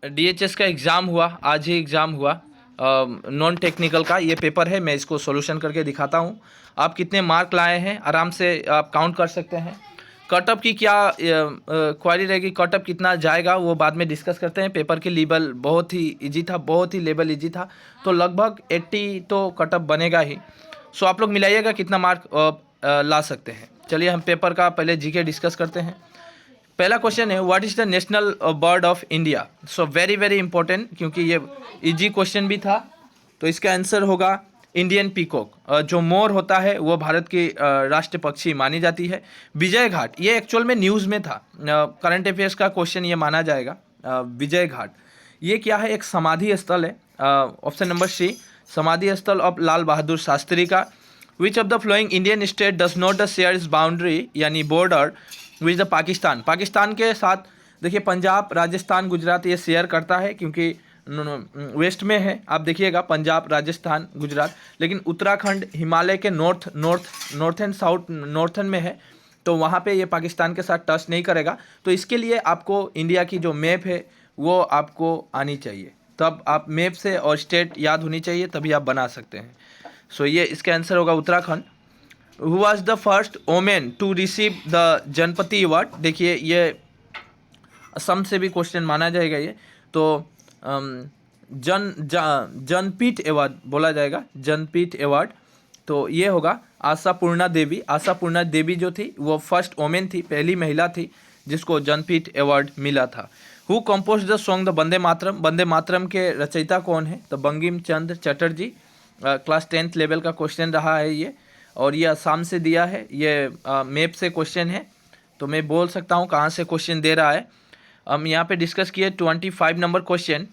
DHS का exam हुआ, आज ही एग्ज़ाम हुआ, नॉन टेक्निकल का ये पेपर है। मैं इसको सॉल्यूशन करके दिखाता हूँ। आप कितने मार्क लाए हैं आराम से आप काउंट कर सकते हैं। कटअप की क्या क्वारी रहेगी, कटअप कितना जाएगा वो बाद में डिस्कस करते हैं। पेपर के लेवल बहुत ही इजी था, बहुत ही लेवल इजी था, तो लगभग 80 तो कटअप बनेगा ही। सो आप लोग मिलाइएगा कितना मार्क ला सकते हैं। चलिए हम पेपर का पहले जीके डिस्कस करते हैं। पहला क्वेश्चन है, what is the national bird of India. So very very important, क्योंकि ये इजी क्वेश्चन भी था। तो इसका आंसर होगा इंडियन पीकॉक। जो मोर होता है वो भारत की राष्ट्र पक्षी मानी जाती है। विजय घाट, ये एक्चुअल में न्यूज़ में था, करंट अफेयर्स का क्वेश्चन ये माना जाएगा। विजय घाट ये क्या है, एक समाधि स्थल है। ऑप्शन नंबर सी, समाधि स्थल ऑफ लाल बहादुर शास्त्री का। Which of the following Indian state does not share its boundary यानी border which the Pakistan. Pakistan के साथ देखिए पंजाब, राजस्थान, गुजरात ये शेयर करता है, क्योंकि वेस्ट में है। आप देखिएगा पंजाब, राजस्थान, गुजरात, लेकिन उत्तराखंड हिमालय के नॉर्थ एंड साउथ नॉर्थन में है, तो वहाँ पे ये पाकिस्तान के साथ टच नहीं करेगा। तो इसके लिए आपको इंडिया की जो मैप है वो आपको आनी चाहिए, तब आप मैप से और स्टेट याद होनी चाहिए, तभी आप बना सकते हैं। सो ये इसका आंसर होगा Uttarakhand. Who was the first women to receive the Jnanpith award. देखिए ये असम से भी क्वेश्चन माना जाएगा ये, तो जनपीठ अवार्ड बोला जाएगा, जनपीठ अवार्ड। तो ये होगा आशापूर्णा देवी। आशापूर्णा देवी जो थी वो फर्स्ट वोमेन थी, पहली महिला थी जिसको जनपीठ अवार्ड मिला था। Who compose the song the Vande Mataram. Vande Mataram के रचयिता कौन है, तो Bankim Chandra Chatterjee. Class 10th level का क्वेश्चन रहा है ये, और ये असम से दिया है। ये मैप से क्वेश्चन है, तो मैं बोल सकता हूँ कहाँ से क्वेश्चन दे रहा है। हम यहाँ पे डिस्कस किए 25 नंबर क्वेश्चन,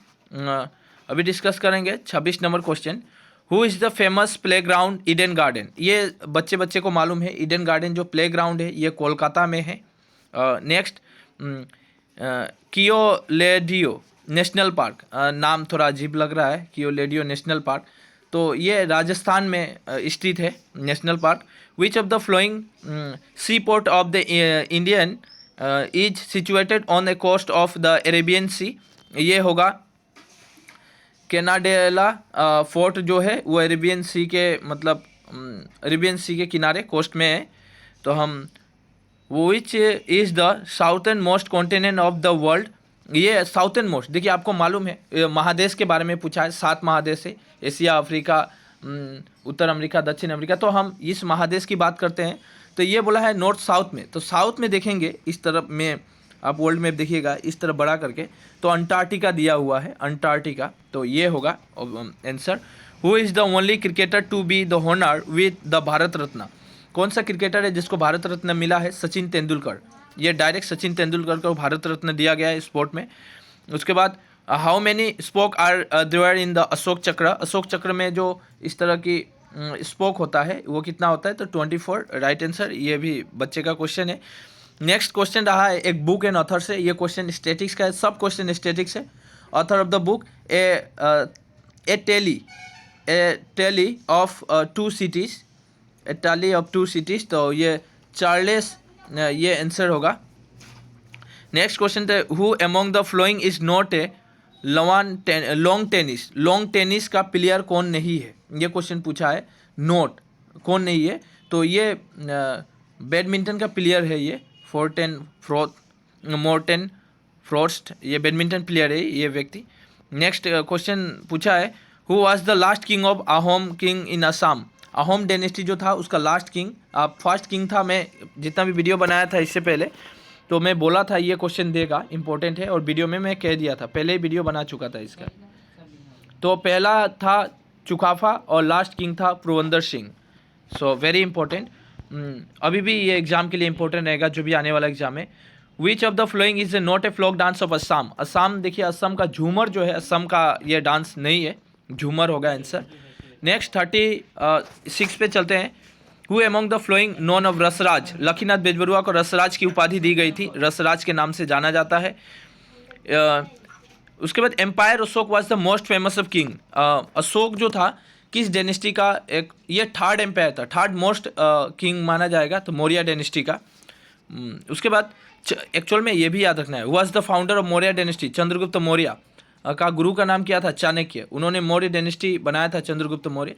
अभी डिस्कस करेंगे 26 number question. Who is the famous play ground Eden garden. ये बच्चे को मालूम है, ईडन गार्डन जो प्ले ग्राउंड है ये कोलकाता में है। नेक्स्ट कियोलेडियो नेशनल पार्क, नाम थोड़ा अजीब लग रहा है, कियोलेडियो नेशनल पार्क, तो ये राजस्थान में स्थित है national park. Which of the following sea port of the Indian is situated on the coast of the Arabian sea. ये होगा केनाडेला फोर्ट जो है वो अरेबियन सी के, मतलब अरेबियन सी के किनारे कोस्ट में है। तो हम which is the southern most continent of the world. ये साउथर्न मोस्ट, देखिए आपको मालूम है महादेश के बारे में पूछा है, 7 महादेश है, एशिया, अफ्रीका, उत्तर अमेरिका, दक्षिण अमेरिका। तो हम इस महादेश की बात करते हैं, तो ये बोला है नॉर्थ साउथ में। तो साउथ में देखेंगे इस तरफ में, आप वर्ल्ड मैप देखिएगा इस तरफ बड़ा करके, तो अंटार्कटिका दिया हुआ है, अंटार्कटिका। तो ये होगा answer. Who is the only cricketer to be the honour with the Bharat Ratna. कौन सा क्रिकेटर है जिसको भारत रत्न मिला है, सचिन तेंदुलकर। ये डायरेक्ट सचिन तेंदुलकर को भारत रत्न दिया गया है स्पोर्ट में। उसके बाद how many spoke are there in the Ashok Chakra. Ashok चक्र में जो इस तरह की स्पोक होता है वो कितना होता है, तो 24 राइट आंसर। ये भी बच्चे का क्वेश्चन है। नेक्स्ट क्वेश्चन रहा है एक बुक एंड ऑथर से। ये क्वेश्चन स्टैटिक्स का है, सब क्वेश्चन स्टैटिक्स है। Author of the book a tally of 2 cities, a tally of 2 cities. तो ये चार्लेस, ये आंसर होगा। नेक्स्ट क्वेश्चन थे, who among the following is not a lawn tennis. Lawn tennis का प्लेयर कौन नहीं है, ये क्वेश्चन पूछा है। नोट कौन नहीं है, तो ये बैडमिंटन का प्लेयर है, ये मोर्टेन फ्रोस्ट, ये बैडमिंटन प्लेयर है ये व्यक्ति। नेक्स्ट क्वेश्चन पूछा है, who was the last king of Ahom king in Assam. Ahom dynasty जो था उसका लास्ट किंग, फर्स्ट किंग था। मैं जितना भी वीडियो बनाया था इससे पहले, तो मैं बोला था ये क्वेश्चन देगा, इंपॉर्टेंट है, और वीडियो में मैं कह दिया था, पहले ही वीडियो बना चुका था इसका। तो पहला था चुकाफा और लास्ट किंग था Purandar Singh. So very important, अभी भी ये एग्जाम के लिए इंपॉर्टेंट रहेगा जो भी आने वाला एग्जाम है। Which of the following is not a folk dance of Assam. Assam देखिए, असम का झूमर जो है, असम का ये डांस नहीं है, झूमर होगा आंसर। नेक्स्ट 36 पे चलते हैं। Who among the following known of Rasraj. Lakhinath Bezbaruah को रसराज की उपाधि दी गई थी, रसराज के नाम से जाना जाता है। उसके बाद emperor Ashoka was the most famous of king. Ashoka जो था किस डायनेस्टी का, एक ये 3rd एम्पायर था, 3rd मोस्ट किंग माना जाएगा, तो मौर्य डायनेस्टी का। उसके बाद एक्चुअल में ये भी याद रखना है, was the founder of Maurya dynasty, Chandragupta Maurya. का गुरु का नाम क्या था? चाणक्य। उन्होंने मौर्य डायनेस्टी बनाया था, चंद्रगुप्त मौर्य।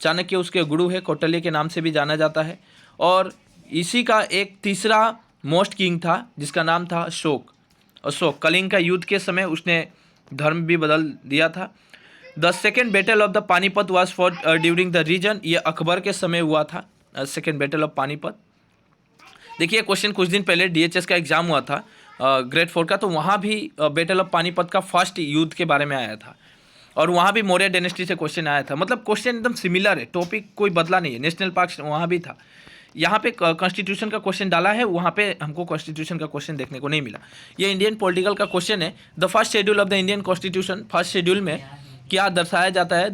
चाणक्य उसके गुरु है, कौटिल्य के नाम से भी जाना जाता है। और इसी का एक तीसरा मोस्ट किंग था जिसका नाम था अशोक। अशोक कलिंग का युद्ध के समय उसने धर्म भी बदल दिया था। The second battle of the Panipat was fought during the region, ये अकबर के समय हुआ था, सेकेंड बैटल ऑफ पानीपत। देखिए क्वेश्चन कुछ दिन पहले DHS का एग्जाम हुआ था ग्रेड 4 का, तो वहाँ भी बैटल ऑफ पानीपत का फर्स्ट युद्ध के बारे में आया था और वहाँ भी मौर्य डायनेस्टी से क्वेश्चन आया था। मतलब क्वेश्चन एकदम सिमिलर है, टॉपिक कोई बदला नहीं है। नेशनल पार्क वहाँ भी था, यहाँ पे कॉन्स्टिट्यूशन का क्वेश्चन डाला है, वहाँ पे हमको कॉन्स्टिट्यूशन का क्वेश्चन देखने को नहीं मिला। ये इंडियन पॉलिटिकल का क्वेश्चन है। The first schedule of the Indian constitution, first schedule में क्या दर्शाया जाता है?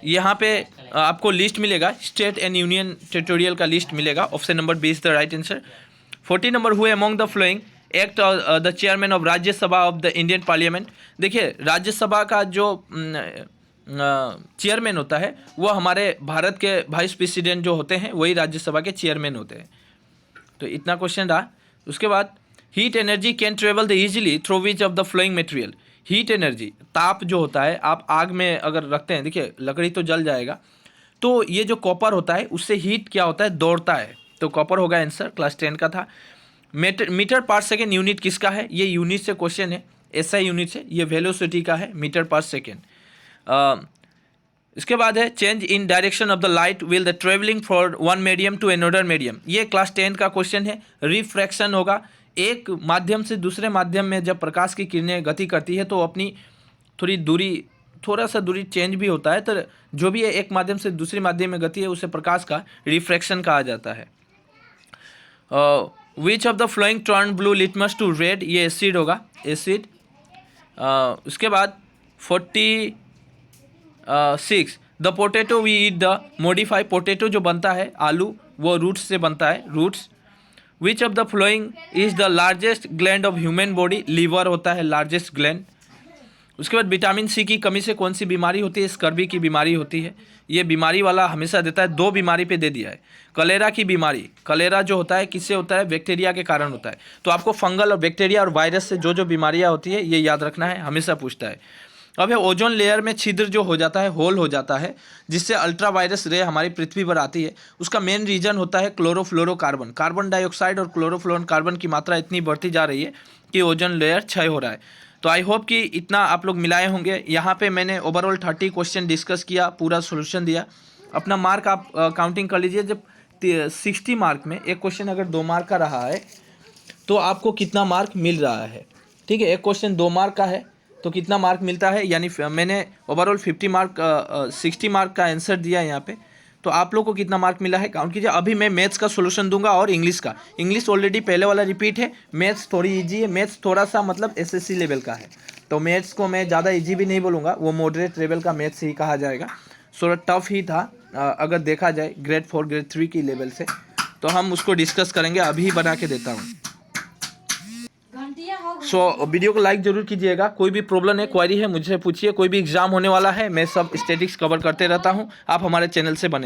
यहाँ पे आपको लिस्ट मिलेगा, स्टेट एंड यूनियन टेरिटोरियल का लिस्ट मिलेगा। Option number 20 the right answer. 40 number who among the following act the chairman of Rajya Sabha of the Indian parliament. देखिए राज्यसभा का जो चेयरमैन होता है वो हमारे भारत के वाइस प्रेसिडेंट जो होते हैं वही राज्यसभा के चेयरमैन होते हैं। तो इतना क्वेश्चन रहा। उसके बाद heat energy can travel the easily through which of the flowing material. Heat energy, ताप जो होता है, आप आग में अगर रखते हैं, देखिए लकड़ी तो जल जाएगा, तो ये जो कॉपर होता है उससे हीट क्या होता है? दौड़ता है। तो कॉपर होगा आंसर, क्लास 10 का था। मीटर पर सेकेंड यूनिट किसका है? ये यूनिट से क्वेश्चन है, SI यूनिट से। ये वेलोसिटी का है, मीटर पर सेकेंड। इसके बाद है change in direction of the light will the travelling for one medium to another medium. ये क्लास 10 का क्वेश्चन है। रिफ्रैक्शन होगा, एक माध्यम से दूसरे माध्यम में जब प्रकाश की किरणें गति करती है तो अपनी थोड़ा सा दूरी चेंज भी होता है, तो जो भी है एक माध्यम से दूसरे माध्यम में गति है उसे प्रकाश का रिफ्रैक्शन कहा जाता है। Which of the following turn blue litmus to red, ये एसिड होगा, एसिड। उसके बाद 46 the potato we eat the modified, potato जो बनता है आलू वो रूट्स से बनता है, roots. Which of the following is the largest gland of human body, liver होता है लार्जेस्ट ग्लैंड। उसके बाद विटामिन C की कमी से कौन सी बीमारी होती है? स्कर्वी की बीमारी होती है। ये बीमारी वाला हमेशा देता है, 2 बीमारी पे दे दिया है। कलेरा की बीमारी, कलेरा जो होता है किससे होता है? बैक्टीरिया के कारण होता है। तो आपको फंगल और बैक्टीरिया और वायरस से जो बीमारियां होती है ये याद रखना है, हमेशा पूछता है। अब है ओजोन लेयर में छिद्र जो हो जाता है, होल हो जाता है, जिससे अल्ट्रा वायरस रे हमारी पृथ्वी पर आती है। उसका मेन रीजन होता है क्लोरोफ्लोरोकार्बन, कार्बन डाइऑक्साइड और क्लोरोफ्लोरोकार्बन की मात्रा इतनी बढ़ती जा रही है कि ओजोन लेयर क्षय हो रहा है। तो आई होप कि इतना आप लोग मिलाए होंगे। यहाँ पे मैंने ओवरऑल 30 क्वेश्चन डिस्कस किया, पूरा सोल्यूशन दिया। अपना मार्क आप काउंटिंग कर लीजिए। जब 60 मार्क में एक क्वेश्चन अगर 2 मार्क का रहा है तो आपको कितना मार्क मिल रहा है? ठीक है, एक क्वेश्चन 2 मार्क का है तो कितना मार्क मिलता है? यानी मैंने ओवरऑल 60 मार्क का आंसर दिया यहाँ पे, तो आप लोग को कितना मार्क मिला है काउंट कीजिए। अभी मैं मैथ्स का सोल्यूशन दूंगा और इंग्लिश का। इंग्लिश ऑलरेडी पहले वाला रिपीट है, मैथ्स थोड़ी इजी है। मैथ्स थोड़ा सा मतलब SSC लेवल का है, तो मैथ्स को मैं ज़्यादा इजी भी नहीं बोलूँगा, वो मॉडरेट लेवल का मैथ्स ही कहा जाएगा। थोड़ा टफ ही था अगर देखा जाए ग्रेड 4 ग्रेड 3 की लेवल से। तो हम उसको डिस्कस करेंगे, अभी बना के देता हूँ। वीडियो को लाइक जरूर कीजिएगा। कोई भी प्रॉब्लम है, क्वेरी है, मुझसे पूछिए। कोई भी एग्जाम होने वाला है, मैं सब स्टैटिक्स कवर करते रहता हूँ। आप हमारे चैनल से बने रहें।